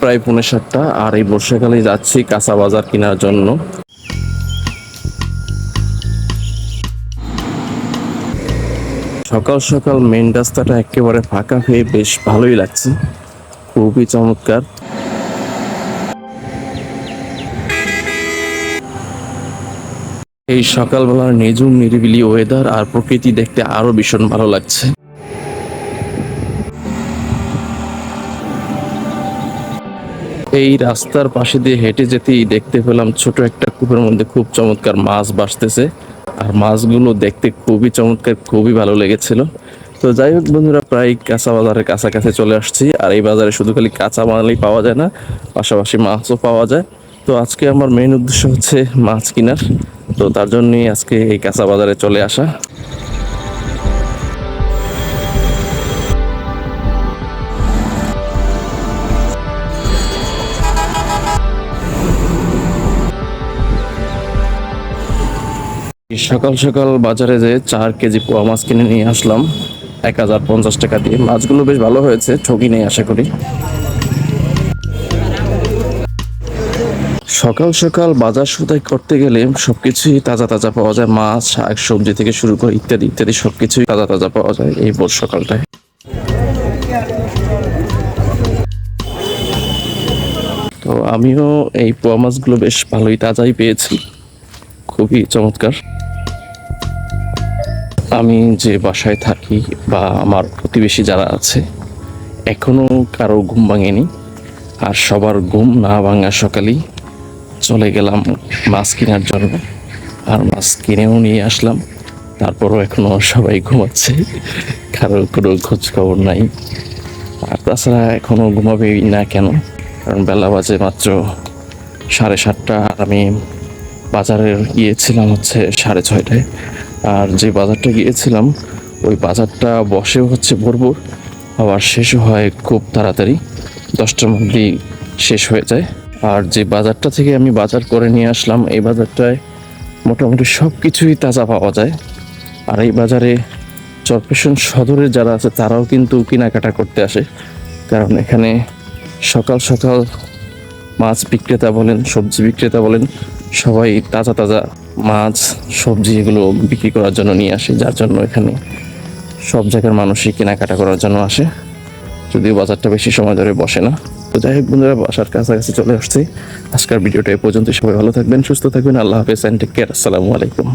প্রায় 6:45 আর এই বর্ষাকালে যাচ্ছি কাঁচা বাজার কেনার জন্য। সকাল সকাল মেন রাস্তাটা একেবারে ফাঁকা হয়ে বেশ ভালোই লাগছে, খুবই চমৎকার। এই সকালবেলার নিঝুম নিরিবিলি ওয়েদার আর প্রকৃতি দেখতে আরো ভীষণ ভালো লাগছে। এই রাস্তার পাশে দিয়ে হেঁটে যেতেই দেখতে পেলাম ছোট একটা কূপের মধ্যে খুব চমৎকার মাছ ভাসতেছে, আর মাছগুলো দেখতে খুবই চমৎকার, খুবই ভালো লেগেছিল। তো যাই হোক বন্ধুরা, প্রায় কাঁচা বাজারের কাছাকাছি চলে আসছি। আর এই বাজারে শুধু খালি কাঁচা মালই পাওয়া যায় না, পাশাপাশি মাছও পাওয়া যায়। তো আজকে আমার মেইন উদ্দেশ্য হচ্ছে মাছ কেনার, তো তার জন্যই আজকে এই কাঁচা বাজারে চলে আসা। সকাল সকাল বাজারে যে 4 কেজি পোয়া মাছ কিনে নিয়ে আসলাম 1050 টাকা দিয়ে। মাছগুলো বেশ ভালো হয়েছে, ঠকি নেই আশা করি। সকাল সকাল বাজার সদাই করতে গেলে সবকিছুই তাজা তাজা পাওয়া যায়, মাছ, শাক সবজি থেকে শুরু করে ইত্যাদি ইত্যাদি সবকিছুই তাজা তাজা পাওয়া যায় এই ভোর সকালটায়। তো আমিও এই পোয়া মাছগুলো বেশ ভালোই তাজাই পেয়েছি, খুবই চমৎকার। আমি যে বাসায় থাকি বা আমার প্রতিবেশী যারা আছে, এখনো কারো ঘুম ভাঙেনি, আর সবার ঘুম না ভাঙা সকালেই চলে গেলাম মাছ কেনার জন্য। আর মাছ কিনেও নিয়ে আসলাম, তারপরও এখনো সবাই ঘুমাচ্ছে, কারোর কোনো খোঁজ খবর নাই। আর তাছাড়া এখনো ঘুমাবেই না কেন, কারণ বেলা বাজে মাত্র 7:30। আর আমি বাজারে গিয়েছিলাম হচ্ছে 6:30টায়। আর যে বাজারটা গিয়েছিলাম ওই বাজারটা বসেও হচ্ছে ভোর ভোর, আবার শেষও হয় খুব তাড়াতাড়ি, 10টার মধ্যেই শেষ হয়ে যায়। আর যে বাজারটা থেকে আমি বাজার করে নিয়ে আসলাম, এই বাজারটায় মোটামুটি সব কিছুই তাজা পাওয়া যায়। আর এই বাজারে চরপেশন সদরের যারা আছে তারাও কিন্তু কেনাকাটা করতে আসে, কারণ এখানে সকাল সকাল মাছ বিক্রেতা বলেন, সবজি বিক্রেতা বলেন, সবাই তাজা তাজা মাছ সবজি এগুলো বিক্রি করার জন্য নিয়ে আসে, যার জন্য এখানে সব জায়গার মানুষই কেনাকাটা করার জন্য আসে, যদিও বাজারটা বেশি সময় ধরে বসে না। তো যাই হোক বন্ধুরা, বাসার কাছাকাছি চলে আসছি। আজকের ভিডিওটা এ পর্যন্ত। সবাই ভালো থাকবেন, সুস্থ থাকবেন। আল্লাহ হাফেজ, এন্ড টেক কেয়ার। আসসালামু আলাইকুম।